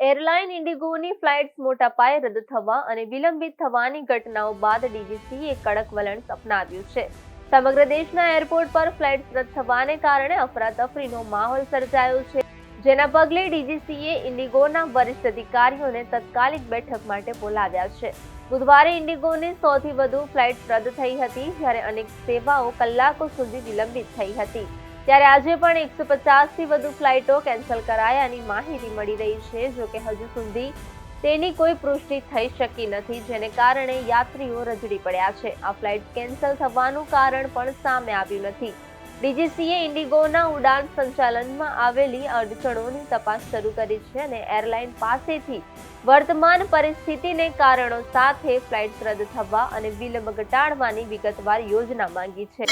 Airline ઇન્ડિગોની flights મોટા પાયે રદ થવા અને વિલંબિત થવાની ઘટનાઓ બાદ ડીજીસીએ કડક વલણ અપનાવ્યું છે. સમગ્ર દેશના એરપોર્ટ પર ફ્લાઇટ્સ રદ થવાને કારણે અફરાતફરીનો માહોલ સર્જાયો છે, જેના પગલે ડીજીસીએ ઇન્ડિગોના વરિષ્ઠ અધિકારીઓને તાત્કાલિક બેઠક માટે બોલાવ્યા છે. બુધવારે ઇન્ડિગોની 100થી વધુ ફ્લાઇટ્સ રદ થઈ હતી, જ્યારે અનેક સેવાઓ કલાકો સુધી વિલંબિત થઈ હતી. ત્યારે આજે પણ 150થી વધુ ફ્લાઇટો કેન્સલ કરાયાની માહિતી મળી રહી છે. જોકે હજુ સુધી તેની કોઈ પુષ્ટિ થઈ શકી નથી, જેને કારણે યાત્રીઓ રજડી પડ્યા છે. આ ફ્લાઇટ કેન્સલ થવાનું કારણ પણ સામે આવ્યું નથી. ડીજીસીએ ઇન્ડિગોના ઉડાન સંચાલનમાં આવેલી અડચણોની તપાસ શરૂ કરી છે અને એરલાઇન પાસેથી વર્તમાન પરિસ્થિતિને કારણો સાથે ફ્લાઇટ્સ રદ થવા અને વિલંબ ઘટાડવાની વિગતવાર યોજના માંગી છે.